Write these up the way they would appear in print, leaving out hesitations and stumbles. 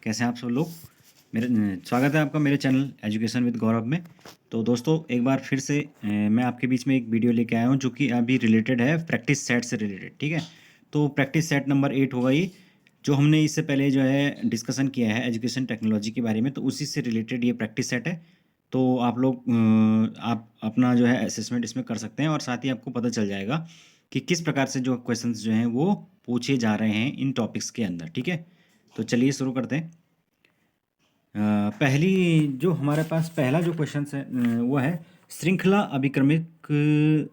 कैसे हैं आप सब लोग। मेरे स्वागत है आपका मेरे चैनल एजुकेशन विद गौरव में। तो दोस्तों एक बार फिर से मैं आपके बीच में एक वीडियो लेके आया हूँ जो कि अभी रिलेटेड है प्रैक्टिस सेट से रिलेटेड। ठीक है, तो प्रैक्टिस सेट नंबर 8 होगा ये, जो हमने इससे पहले जो है डिस्कशन किया है एजुकेशन टेक्नोलॉजी के बारे में, तो उसी से रिलेटेड ये प्रैक्टिस सेट है। तो आप लोग आप अपना जो है असेसमेंट इसमें कर सकते हैं और साथ ही आपको पता चल जाएगा कि किस प्रकार से जो क्वेश्चंस जो हैं वो पूछे जा रहे हैं इन टॉपिक्स के अंदर। ठीक है, तो चलिए शुरू करते हैं। पहली जो हमारे पास पहला जो क्वेश्चन है वो है श्रृंखला अभिक्रमिक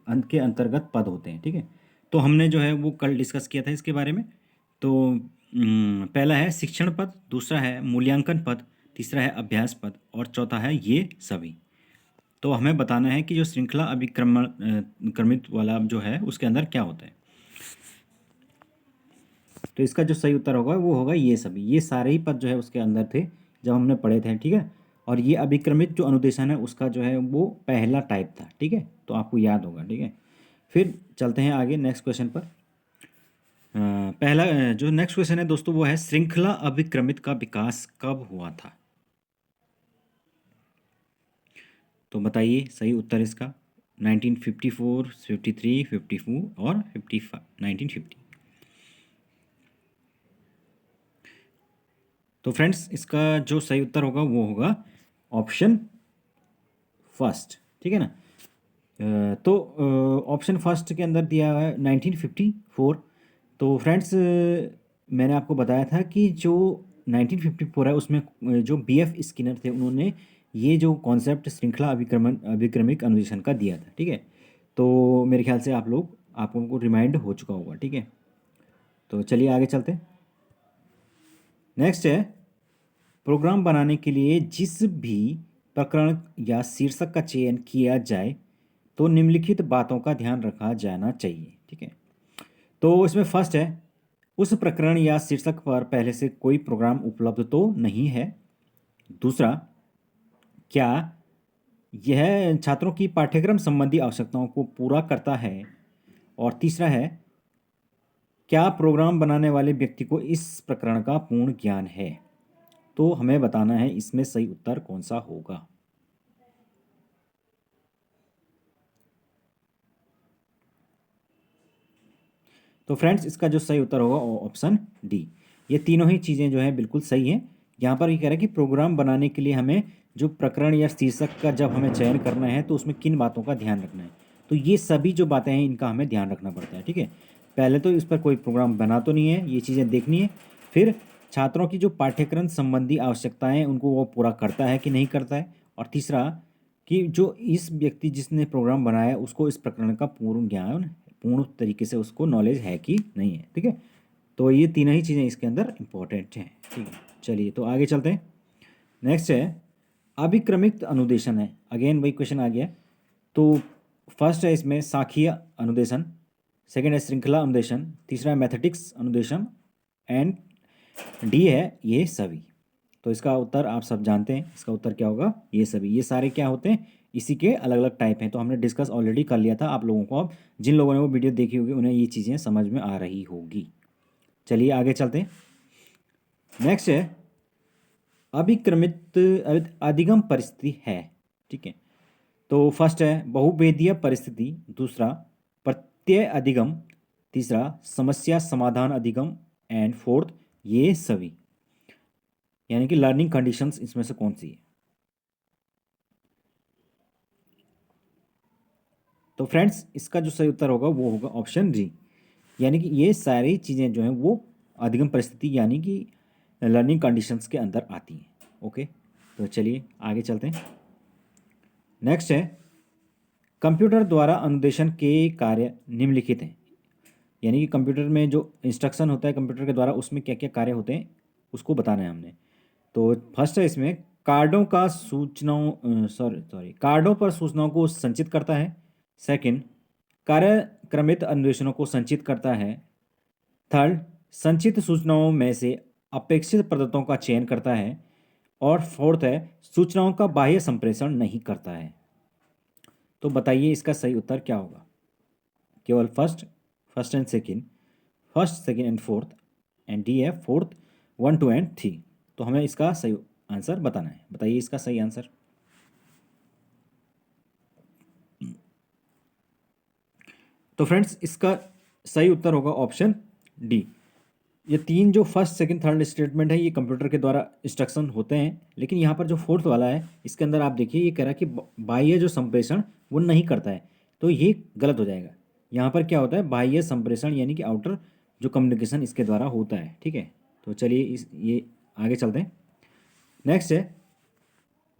अंत के अंतर्गत पद होते हैं। ठीक है, तो हमने जो है वो कल डिस्कस किया था इसके बारे में। तो पहला है शिक्षण पद, दूसरा है मूल्यांकन पद, तीसरा है अभ्यास पद और चौथा है ये सभी। तो हमें बताना है कि जो श्रृंखला अभिक्रमण क्रमित वाला जो है उसके अंदर क्या होता है। तो इसका जो सही उत्तर होगा वो होगा ये सभी। ये सारे ही पद जो है उसके अंदर थे जब हमने पढ़े थे। ठीक है, और ये अभिक्रमित जो अनुदेशन है उसका जो है वो पहला टाइप था। ठीक है, तो आपको याद होगा। ठीक है, फिर चलते हैं आगे नेक्स्ट क्वेश्चन पर। पहला जो नेक्स्ट क्वेश्चन है दोस्तों वो है श्रृंखला अभिक्रमित का विकास कब हुआ था। तो बताइए सही उत्तर इसका 1954, 53, 54 और 55, 1950। तो फ्रेंड्स इसका जो सही उत्तर होगा वो होगा ऑप्शन फर्स्ट। ठीक है ना। तो ऑप्शन फर्स्ट के अंदर दिया हुआ है 1954। तो फ्रेंड्स मैंने आपको बताया था कि जो 1954 है उसमें जो बीएफ स्किनर थे उन्होंने ये जो कॉन्सेप्ट श्रृंखला अभिक्रमिक अनुदेशन का दिया था। ठीक है, तो मेरे ख्याल से आप लोगों को रिमाइंड हो चुका होगा। ठीक है, तो चलिए आगे चलते हैं। नेक्स्ट है प्रोग्राम बनाने के लिए जिस भी प्रकरण या शीर्षक का चयन किया जाए तो निम्नलिखित बातों का ध्यान रखा जाना चाहिए। ठीक है, तो इसमें फर्स्ट है उस प्रकरण या शीर्षक पर पहले से कोई प्रोग्राम उपलब्ध तो नहीं है। दूसरा, क्या यह छात्रों की पाठ्यक्रम संबंधी आवश्यकताओं को पूरा करता है। और तीसरा है क्या प्रोग्राम बनाने वाले व्यक्ति को इस प्रकरण का पूर्ण ज्ञान है। तो हमें बताना है इसमें सही उत्तर कौन सा होगा। तो फ्रेंड्स इसका जो सही उत्तर होगा वो ऑप्शन डी। ये तीनों ही चीज़ें जो हैं बिल्कुल सही हैं। यहाँ पर ये कह रहा है कि प्रोग्राम बनाने के लिए हमें जो प्रकरण या शीर्षक का जब हमें चयन करना है तो उसमें किन बातों का ध्यान रखना है। तो ये सभी जो बातें हैं इनका हमें ध्यान रखना पड़ता है। ठीक है, पहले तो इस पर कोई प्रोग्राम बना तो नहीं है, ये चीज़ें देखनी है। फिर छात्रों की जो पाठ्यक्रम संबंधी आवश्यकताएं हैं उनको वो पूरा करता है कि नहीं करता है। और तीसरा कि जो इस व्यक्ति जिसने प्रोग्राम बनाया है उसको इस प्रकरण का पूर्ण ज्ञान, पूर्ण तरीके से उसको नॉलेज है कि नहीं है। ठीक है, तो ये तीनों ही चीज़ें इसके अंदर इंपॉर्टेंट हैं। ठीक है, चलिए तो आगे चलते हैं। नेक्स्ट है अभिक्रमिक अनुदेशन है, अगेन वही क्वेश्चन आ गया। तो फर्स्ट है इसमें साखीय अनुदेशन, सेकेंड है श्रृंखला अनुदेशन, तीसरा है मैथेटिक्स अनुदेशन एंड डी है ये सभी। तो इसका उत्तर आप सब जानते हैं, इसका उत्तर क्या होगा ये सभी। ये सारे क्या होते हैं, इसी के अलग अलग टाइप हैं। तो हमने डिस्कस ऑलरेडी कर लिया था आप लोगों को। अब जिन लोगों ने वो वीडियो देखी होगी उन्हें ये चीज़ें समझ में आ रही होगी। चलिए आगे चलते हैं। नेक्स्ट है अभिक्रमित अधिगम परिस्थिति है। ठीक है, तो फर्स्ट है बहुभेदीय परिस्थिति, दूसरा प्रत्यय अधिगम, तीसरा समस्या समाधान अधिगम एंड फोर्थ ये सभी। यानी कि लर्निंग कंडीशंस इसमें से कौन सी है। तो फ्रेंड्स इसका जो सही उत्तर होगा वो होगा ऑप्शन डी। यानी कि ये सारी चीज़ें जो हैं वो अधिगम परिस्थिति यानी कि लर्निंग कंडीशंस के अंदर आती हैं। ओके, तो चलिए आगे चलते हैं। नेक्स्ट है कंप्यूटर द्वारा अनुदेशन के कार्य निम्नलिखित हैं। यानी कि कंप्यूटर में जो इंस्ट्रक्शन होता है कंप्यूटर के द्वारा उसमें क्या क्या कार्य होते हैं उसको बताना है हमने। तो फर्स्ट है इसमें कार्डों का सूचनाओं सॉरी कार्डों पर सूचनाओं को संचित करता है। सेकंड, कार्यक्रमित अन्वेषणों को संचित करता है। थर्ड, संचित सूचनाओं में से अपेक्षित पद्धतों का चयन करता है। और फोर्थ है सूचनाओं का बाह्य संप्रेषण नहीं करता है। तो बताइए इसका सही उत्तर क्या होगा। केवल first and second, first second and fourth and D है फोर्थ 1 2 एंड 3। तो हमें इसका सही आंसर बताना है। बताइए इसका सही आंसर। तो फ्रेंड्स इसका सही उत्तर होगा ऑप्शन डी। ये तीन जो फर्स्ट सेकंड थर्ड स्टेटमेंट है ये कंप्यूटर के द्वारा इंस्ट्रक्शन होते हैं, लेकिन यहाँ पर जो फोर्थ वाला है इसके अंदर आप देखिए ये कह रहा है कि बाह्य जो संप्रेषण वो नहीं करता है, तो ये गलत हो जाएगा। यहाँ पर क्या होता है, बाह्य संप्रेषण यानी कि आउटर जो कम्युनिकेशन इसके द्वारा होता है। ठीक है, तो चलिए ये आगे चलते हैं। नेक्स्ट है,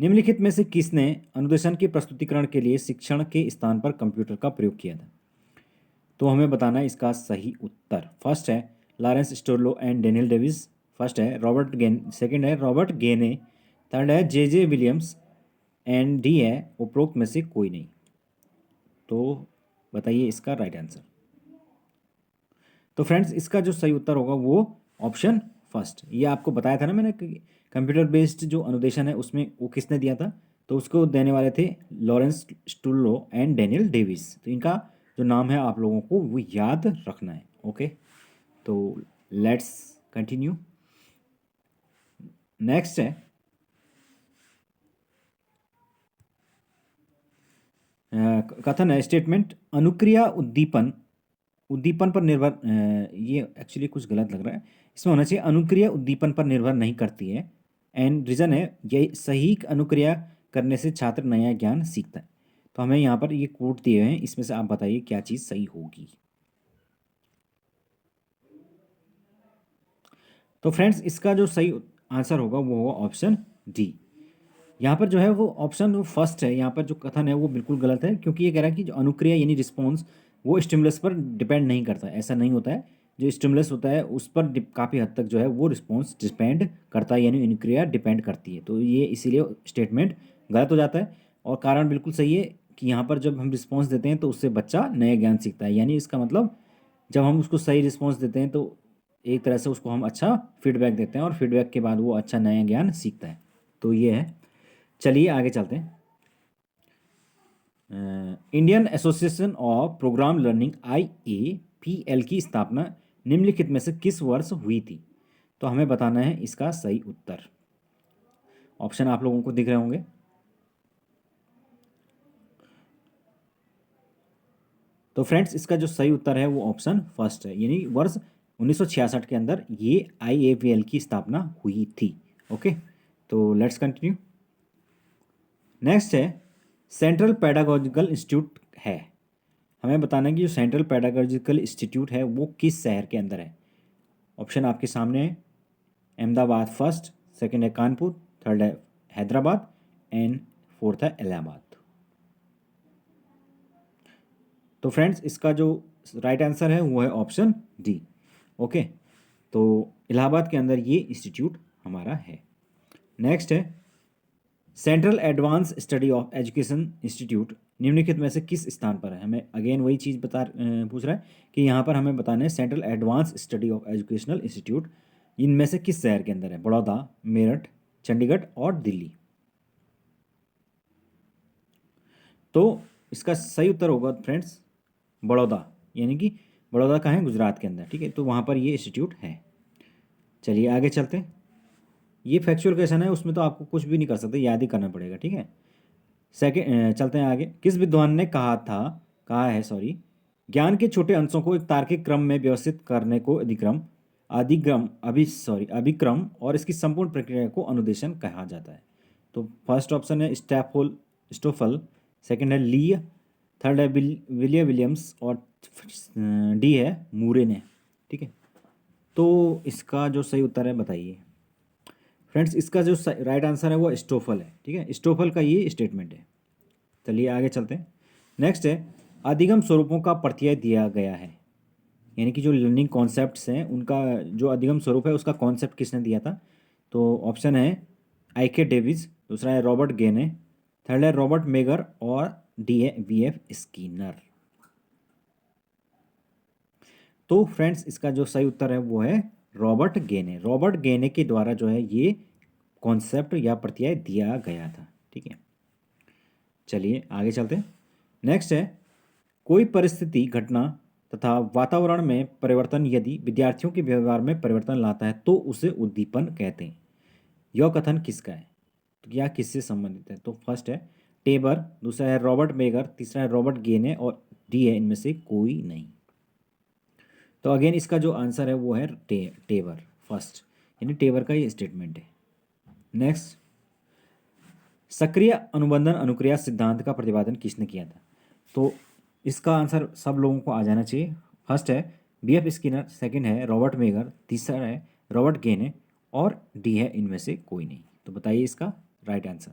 निम्नलिखित में से किसने अनुदेशन के प्रस्तुतिकरण के लिए शिक्षण के स्थान पर कंप्यूटर का प्रयोग किया था? तो हमें बताना है इसका सही उत्तर। फर्स्ट है लॉरेंस स्टोरलो एंड डेनियल डेविस, फर्स्ट है रॉबर्ट गेन, सेकंड है रॉबर्ट गेने, थर्ड है जे विलियम्स एंड डी है उपरोक्त में से कोई नहीं। तो बताइए इसका राइट आंसर। तो फ्रेंड्स इसका जो सही उत्तर होगा वो ऑप्शन फर्स्ट। ये आपको बताया था ना मैंने कि कंप्यूटर बेस्ड जो अनुदेशन है उसमें वो किसने दिया था, तो उसको देने वाले थे लॉरेंस स्टुल्लो एंड डेनियल डेविस। तो इनका जो नाम है आप लोगों को वो याद रखना है। ओके, तो लेट्स कंटिन्यू। नेक्स्ट है कथन है स्टेटमेंट अनुक्रिया उद्दीपन उद्दीपन पर निर्भर, ये एक्चुअली कुछ गलत लग रहा है, इसमें होना चाहिए अनुक्रिया उद्दीपन पर निर्भर नहीं करती है एंड रीजन है ये सही अनुक्रिया करने से छात्र नया ज्ञान सीखता है। तो हमें यहाँ पर ये कोट दिए हुए हैं, इसमें से आप बताइए क्या चीज़ सही होगी। तो फ्रेंड्स इसका जो सही आंसर होगा वो होगा ऑप्शन डी। यहाँ पर जो है वो ऑप्शन फर्स्ट है, यहाँ पर जो कथन है वो बिल्कुल गलत है, क्योंकि ये कह रहा है कि जो अनुक्रिया यानी रिस्पॉन्स वो स्टिमुलस पर डिपेंड नहीं करता है। ऐसा नहीं होता है, जो स्टिमुलस होता है उस पर काफ़ी हद तक जो है वो रिस्पॉन्स डिपेंड करता है, यानी अनुक्रिया डिपेंड करती है। तो ये इसीलिए स्टेटमेंट गलत हो जाता है। और कारण बिल्कुल सही है कि यहाँ पर जब हम रिस्पॉन्स देते हैं तो उससे बच्चा नया ज्ञान सीखता है, यानी इसका मतलब जब हम उसको सही रिस्पॉन्स देते हैं तो एक तरह से उसको हम अच्छा फीडबैक देते हैं और फीडबैक के बाद वो अच्छा नया ज्ञान सीखता है। तो ये है। चलिए आगे चलते हैं। Indian association of programme learning IAPL की स्थापना निम्नलिखित में से किस वर्ष हुई थी? तो हमें बताना है इसका सही उत्तर। ऑप्शन आप लोगों को दिख रहे होंगे। तो फ्रेंड्स इसका जो सही उत्तर है वो ऑप्शन फर्स्ट है, यानी वर्ष 1966 के अंदर ये IAPL की स्थापना हुई थी। ओके, तो लेट्स कंटिन्यू। नेक्स्ट है सेंट्रल पेडागोजिकल इंस्टीट्यूट है। हमें बताना है कि जो सेंट्रल पेडागोजिकल इंस्टीट्यूट है वो किस शहर के अंदर है। ऑप्शन आपके सामने है, अहमदाबाद फर्स्ट, सेकंड है कानपुर, थर्ड है हैदराबाद एंड फोर्थ है इलाहाबाद। तो फ्रेंड्स इसका जो राइट आंसर है वो है ऑप्शन डी। ओके, तो इलाहाबाद के अंदर ये इंस्टीट्यूट हमारा है। नेक्स्ट है central advance study of education institute निम्नलिखित में से किस स्थान पर है। हमें अगेन वही चीज़ पूछ रहा है कि यहाँ पर हमें बताना है central advance study of educational institute इनमें से किस शहर के अंदर है। बड़ौदा, मेरठ, चंडीगढ़ और दिल्ली। तो इसका सही उत्तर होगा फ्रेंड्स बड़ौदा, यानी कि बड़ौदा कहाँ है, गुजरात के अंदर। ठीक है, तो वहाँ पर ये इंस्टीट्यूट है। चलिए आगे चलते हैं। ये फैक्चुअल क्वेश्चन है, उसमें तो आपको कुछ भी नहीं कर सकते, याद ही करना पड़ेगा। ठीक है, सेकेंड चलते हैं आगे। किस विद्वान ने कहा है ज्ञान के छोटे अंशों को एक तार्किक क्रम में व्यवस्थित करने को अभिक्रम और इसकी संपूर्ण प्रक्रिया को अनुदेशन कहा जाता है। तो फर्स्ट ऑप्शन है स्टोफल, सेकंड है ली, थर्ड है विलियम्स और डी है मूरे ने। ठीक है, तो इसका जो सही उत्तर है बताइए। फ्रेंड्स इसका जो राइट आंसर है वो स्टोफल है। ठीक है, स्टोफल का ये स्टेटमेंट है। चलिए आगे चलते हैं। नेक्स्ट है अधिगम स्वरूपों का प्रत्यय दिया गया है, यानी कि जो लर्निंग कॉन्सेप्ट्स हैं उनका जो अधिगम स्वरूप है उसका कॉन्सेप्ट किसने दिया था। तो ऑप्शन है IK डेविस, दूसरा है रॉबर्ट गेने, थर्ड है रॉबर्ट मेगर और डी है VF स्किनर। तो फ्रेंड्स इसका जो सही उत्तर है वो है रॉबर्ट गेने। रॉबर्ट गेने के द्वारा जो है ये कॉन्सेप्ट या प्रत्यय दिया गया था। ठीक है, चलिए आगे चलते हैं। नेक्स्ट है कोई परिस्थिति, घटना तथा वातावरण में परिवर्तन यदि विद्यार्थियों के व्यवहार में परिवर्तन लाता है तो उसे उद्दीपन कहते हैं। यह कथन किसका है, तो क्या किससे संबंधित है? तो फर्स्ट है टेबर, दूसरा है रॉबर्ट मेगर, तीसरा है रॉबर्ट गेने और डी है इनमें से कोई नहीं। तो अगेन इसका जो आंसर है वो है टेबर फर्स्ट, यानी टेबर का ये स्टेटमेंट है। नेक्स्ट, सक्रिय अनुबंधन अनुक्रिया सिद्धांत का प्रतिपादन किसने किया था? तो इसका आंसर सब लोगों को आ जाना चाहिए। फर्स्ट है बीएफ स्किनर, सेकंड है रॉबर्ट मेगर, तीसरा है रॉबर्ट गेने और डी है इनमें से कोई नहीं। तो बताइए इसका राइट आंसर।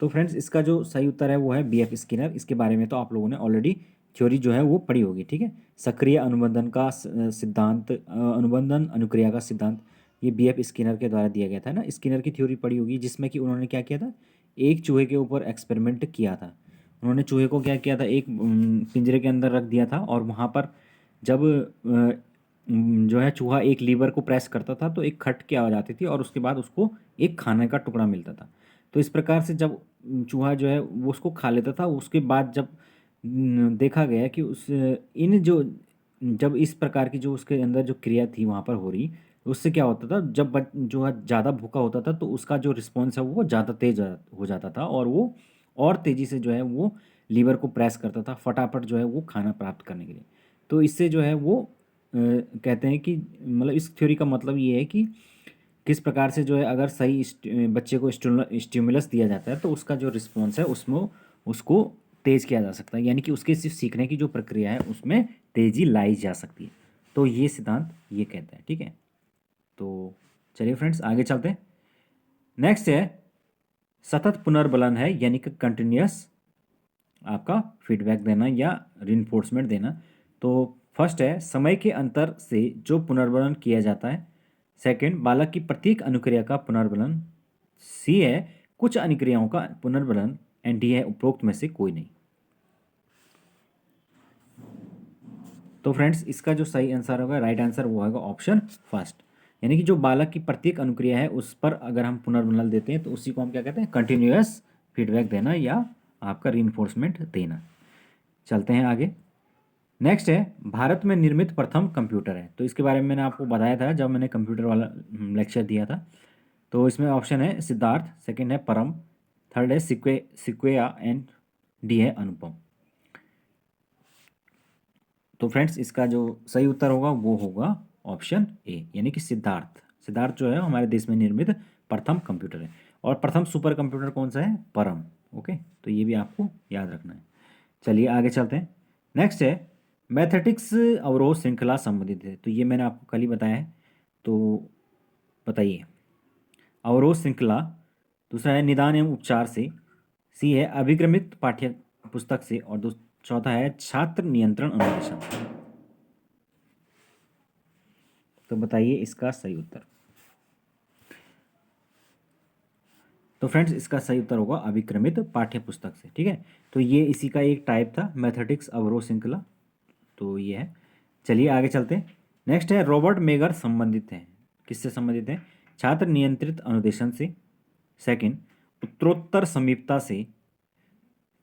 तो फ्रेंड्स इसका जो सही उत्तर है वो है बीएफ स्किनर। इसके बारे में तो आप लोगों ने ऑलरेडी थ्योरी जो है वो पढ़ी होगी, ठीक है। सक्रिय अनुबंधन का सिद्धांत, अनुबंधन अनुक्रिया का सिद्धांत, ये बीएफ स्किनर के द्वारा दिया गया था ना। स्किनर की थ्योरी पढ़ी होगी जिसमें कि उन्होंने क्या किया था, एक चूहे के ऊपर एक्सपेरिमेंट किया था। उन्होंने चूहे को क्या किया था, एक पिंजरे के अंदर रख दिया था और वहाँ पर जब जो है चूहा एक लीवर को प्रेस करता था तो एक खट की आवाज़ आती थी और उसके बाद उसको एक खाने का टुकड़ा मिलता था। तो इस प्रकार से जब चूहा जो है वो उसको खा लेता था, उसके बाद जब देखा गया कि उस इन जो जब इस प्रकार की जो उसके अंदर जो क्रिया थी वहाँ पर हो रही, उससे क्या होता था, जब जो है ज़्यादा भूखा होता था तो उसका जो रिस्पॉन्स है वो ज़्यादा तेज हो जाता था और वो और तेज़ी से जो है वो लीवर को प्रेस करता था फटाफट जो है वो खाना प्राप्त करने के लिए। तो इससे जो है वो कहते हैं कि मतलब इस थ्योरी का मतलब ये है कि किस प्रकार से जो है अगर सही बच्चे को स्टिमुलस दिया जाता है तो उसका जो रिस्पॉन्स है उसमें उसको तेज़ किया जा सकता है, यानी कि उसके सिर्फ सीखने की जो प्रक्रिया है उसमें तेज़ी लाई जा सकती है। तो ये सिद्धांत ये कहता है, ठीक है। तो चलिए फ्रेंड्स आगे चलते हैं। नेक्स्ट है सतत पुनर्बलन है, यानी कि कंटिन्यूस आपका फीडबैक देना या रिइंफोर्समेंट देना। तो फर्स्ट है समय के अंतर से जो पुनर्बलन किया जाता है, सेकंड बालक की प्रत्येक अनुक्रिया का पुनर्बलन, सी है कुछ अनुक्रियाओं का पुनर्बलन एंड डी है उपरोक्त में से कोई नहीं। तो फ्रेंड्स इसका जो सही आंसर होगा, राइट आंसर वो होगा ऑप्शन फर्स्ट, यानी कि जो बालक की प्रत्येक अनुक्रिया है उस पर अगर हम पुनर्बलन देते हैं तो उसी को हम क्या कहते हैं, कंटिन्यूअस फीडबैक देना या आपका रीइंफोर्समेंट देना। चलते हैं आगे। नेक्स्ट है भारत में निर्मित प्रथम कंप्यूटर है। तो इसके बारे में मैंने आपको बताया था जब मैंने कंप्यूटर वाला लेक्चर दिया था। तो इसमें ऑप्शन है सिद्धार्थ, सेकंड है परम, थर्ड है सिक्वेया एंड डी है अनुपम। तो फ्रेंड्स इसका जो सही उत्तर होगा वो होगा ऑप्शन ए, यानी कि सिद्धार्थ। सिद्धार्थ जो है हमारे देश में निर्मित प्रथम कंप्यूटर है। और प्रथम सुपर कंप्यूटर कौन सा है, परम। ओके, तो ये भी आपको याद रखना है। चलिए आगे चलते हैं। नेक्स्ट है मैथेटिक्स अवरोध श्रृंखला संबंधित है। तो ये मैंने आपको कल ही बताया है, तो बताइए अवरोध श्रृंखला। दूसरा है निदान एवं उपचार से, सी है अभिक्रमित पाठ्य पुस्तक से और चौथा है छात्र नियंत्रण अनुदेशन। तो बताइए इसका सही उत्तर। तो फ्रेंड्स इसका सही उत्तर होगा अभिक्रमित पाठ्य पुस्तक से, ठीक है। तो ये इसी का एक टाइप था मैथेटिक्स अवरोध श्रृंखला, तो ये है। चलिए आगे चलते हैं। नेक्स्ट है रॉबर्ट मेगर संबंधित है, किससे संबंधित है, छात्र नियंत्रित अनुदेशन से, सेकंड उत्तरोत्तर समीपता से,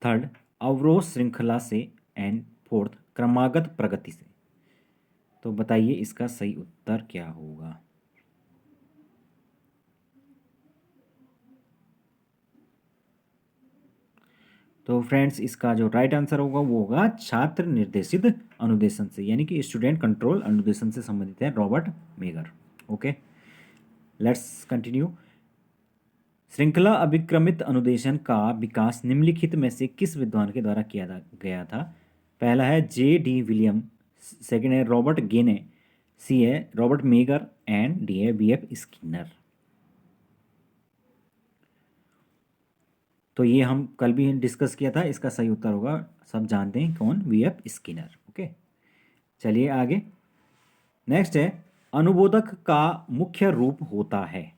थर्ड अवरोध श्रृंखला से एंड फोर्थ क्रमागत प्रगति से। तो बताइए इसका सही उत्तर क्या होगा। तो फ्रेंड्स इसका जो राइट आंसर होगा वो होगा छात्र निर्देशित अनुदेशन से, यानी कि स्टूडेंट कंट्रोल अनुदेशन से संबंधित है Robert megger. Okay, let's continue. श्रृंखला अभिक्रमित अनुदेशन का विकास निम्नलिखित में से किस विद्वान के द्वारा किया गया था? पहला है जे डी विलियम, सेकंड है रॉबर्ट गेने, सी है रॉबर्ट मेगर एंड डी है बी एफ स्किनर। तो ये हम कल भी डिस्कस किया था, इसका सही उत्तर होगा सब जानते हैं कौन, वी एफ स्किनर। ओके, चलिए आगे। नेक्स्ट है अनुबोधक का मुख्य रूप होता है।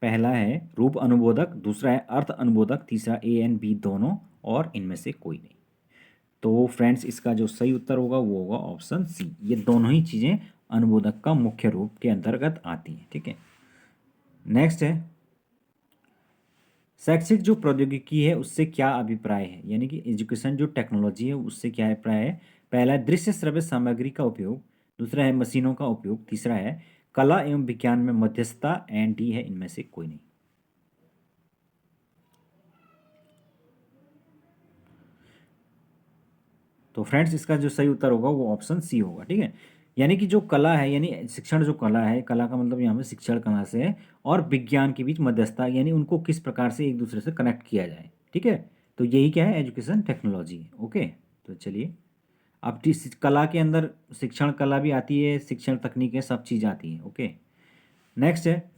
पहला है रूप अनुबोधक, दूसरा है अर्थ अनुबोधक, तीसरा ए एंड बी दोनों और इनमें से कोई नहीं। तो फ्रेंड्स इसका जो सही उत्तर होगा वो होगा ऑप्शन सी, ये दोनों ही चीज़ें अनुबोधक का मुख्य रूप के अंतर्गत आती हैं, ठीक है। नेक्स्ट है शैक्षिक जो प्रौद्योगिकी है उससे क्या अभिप्राय है, यानी कि एजुकेशन जो टेक्नोलॉजी है उससे क्या अभिप्राय है। पहला है दृश्य श्रव्य सामग्री का उपयोग, दूसरा है मशीनों का उपयोग, तीसरा है कला एवं विज्ञान में मध्यस्थता, एंड डी है इनमें से कोई नहीं। तो फ्रेंड्स इसका जो सही उत्तर होगा वो ऑप्शन सी होगा, ठीक है। यानी कि जो कला है, यानी शिक्षण जो कला है, कला का मतलब यहाँ पे शिक्षण कला से है, और विज्ञान के बीच मध्यस्थता, यानी उनको किस प्रकार से एक दूसरे से कनेक्ट किया जाए, ठीक है। तो यही क्या है, एजुकेशन टेक्नोलॉजी है। ओके, तो चलिए अब कला के अंदर शिक्षण कला भी आती है, शिक्षण तकनीकें, सब चीज़ आती है। ओके, नेक्स्ट है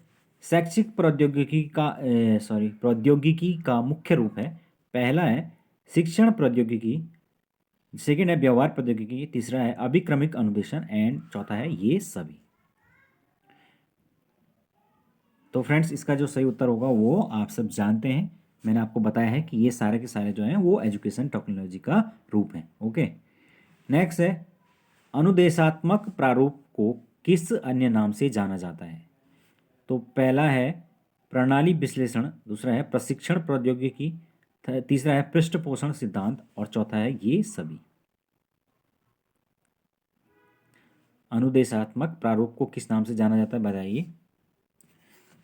शैक्षिक प्रौद्योगिकी का प्रौद्योगिकी का मुख्य रूप है। पहला है शिक्षण प्रौद्योगिकी, सेकेंड है व्यवहार प्रौद्योगिकी, तीसरा है अभिक्रमिक अनुदेशन, एंड चौथा है ये सभी। तो फ्रेंड्स इसका जो सही उत्तर होगा वो आप सब जानते हैं, मैंने आपको बताया है कि ये सारे के सारे जो हैं वो एजुकेशन टेक्नोलॉजी का रूप है। ओके, नेक्स्ट है अनुदेशात्मक प्रारूप को किस अन्य नाम से जाना जाता है। तो पहला है प्रणाली विश्लेषण, दूसरा है प्रशिक्षण प्रौद्योगिकी, तीसरा है पृष्ठपोषण सिद्धांत, और चौथा है ये सभी। अनुदेशात्मक प्रारूप को किस नाम से जाना जाता है बताइए।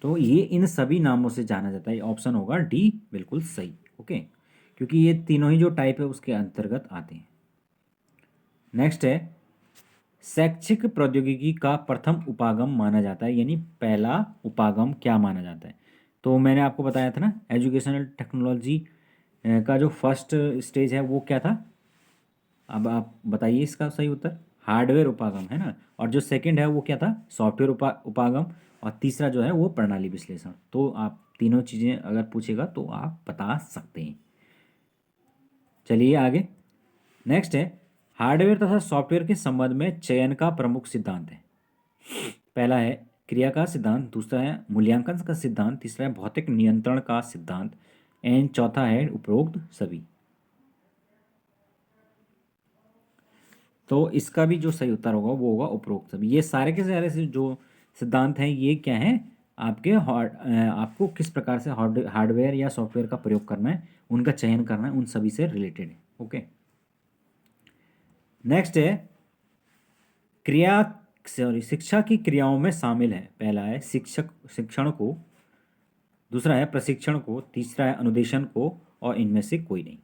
तो ये इन सभी नामों से जाना जाता है, ऑप्शन होगा डी बिल्कुल सही। ओके, क्योंकि ये तीनों ही जो टाइप है उसके अंतर्गत आते हैं। नेक्स्ट है शैक्षिक प्रौद्योगिकी का प्रथम उपागम माना जाता है, यानी पहला उपागम क्या माना जाता है। तो मैंने आपको बताया था ना, एजुकेशनल टेक्नोलॉजी का जो फर्स्ट स्टेज है वो क्या था। अब आप बताइए इसका सही उत्तर। हार्डवेयर उपागम है ना, और जो सेकंड है वो क्या था, सॉफ्टवेयर उपागम, और तीसरा जो है वो प्रणाली विश्लेषण। तो आप तीनों चीज़ें अगर पूछेगा तो आप बता सकते हैं। चलिए आगे, नेक्स्ट है हार्डवेयर तथा सॉफ्टवेयर के संबंध में चयन का प्रमुख सिद्धांत है। पहला है क्रिया का सिद्धांत, दूसरा है मूल्यांकन का सिद्धांत, तीसरा है भौतिक नियंत्रण का सिद्धांत, एंड चौथा है उपरोक्त सभी। तो इसका भी जो सही उत्तर होगा वो होगा उपरोक्त सभी। ये सारे के सारे से जो सिद्धांत हैं ये क्या है, आपके आपको किस प्रकार से हार्डवेयर या सॉफ्टवेयर का प्रयोग करना है, उनका चयन करना है, उन सभी से रिलेटेड है। ओके, नेक्स्ट है क्रिया शिक्षा की क्रियाओं में शामिल है। पहला है शिक्षण को, दूसरा है प्रशिक्षण को, तीसरा है अनुदेशन को, और इनमें से कोई नहीं।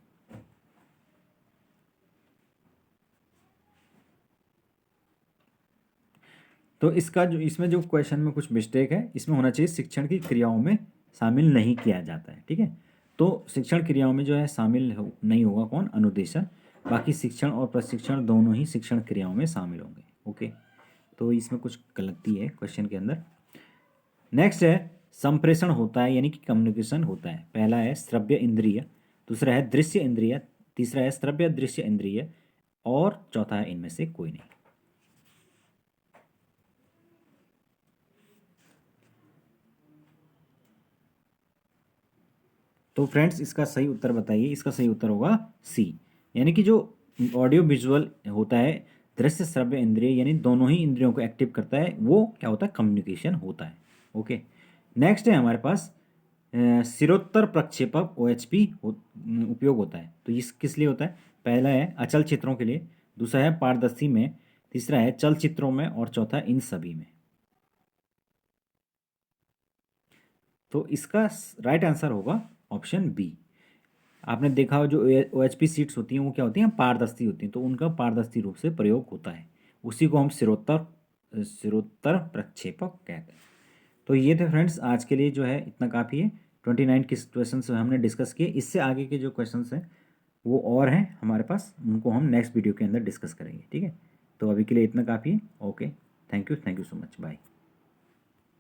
तो इसका जो इसमें जो क्वेश्चन में कुछ मिस्टेक है, इसमें होना चाहिए शिक्षण की क्रियाओं में शामिल नहीं किया जाता है, ठीक है। तो शिक्षण क्रियाओं में जो है शामिल नहीं होगा कौन, अनुदेशन। बाकी शिक्षण और प्रशिक्षण दोनों ही शिक्षण क्रियाओं में शामिल होंगे। ओके, तो इसमें कुछ गलती है क्वेश्चन के अंदर। नेक्स्ट है संप्रेषण होता है, यानी कि कम्युनिकेशन होता है। पहला है श्रव्य इंद्रिय, दूसरा है दृश्य इंद्रिय, तीसरा है श्रव्य दृश्य इंद्रिय, और चौथा है इनमें से कोई नहीं। तो फ्रेंड्स इसका सही उत्तर बताइए। इसका सही उत्तर होगा सी, यानी कि जो ऑडियो विजुअल होता है, दृश्य श्रव्य इंद्रिय, यानी दोनों ही इंद्रियों को एक्टिव करता है, वो क्या होता है, कम्युनिकेशन होता है। ओके, नेक्स्ट है हमारे पास सिरोत्तर प्रक्षेपक OHP उपयोग होता है। तो इस किस लिए होता है, पहला है अचल चित्रों के लिए, दूसरा है पारदर्शी में, तीसरा है चलचित्रों में, और चौथा इन सभी में। तो इसका राइट आंसर होगा ऑप्शन बी। आपने देखा हो जो OHP सीट्स होती हैं वो क्या होती हैं, पारदर्शी होती हैं, तो उनका पारदर्शी रूप से प्रयोग होता है, उसी को हम सिरोत्तर प्रक्षेपक कहते हैं। तो ये थे फ्रेंड्स आज के लिए, जो है इतना काफ़ी है। 29 किस क्वेश्चन हमने डिस्कस किए। इससे आगे के जो क्वेश्चन हैं वो और हैं हमारे पास, उनको हम नेक्स्ट वीडियो के अंदर डिस्कस करेंगे, ठीक है। तो अभी के लिए इतना काफ़ी है। Okay, thank you so much, bye.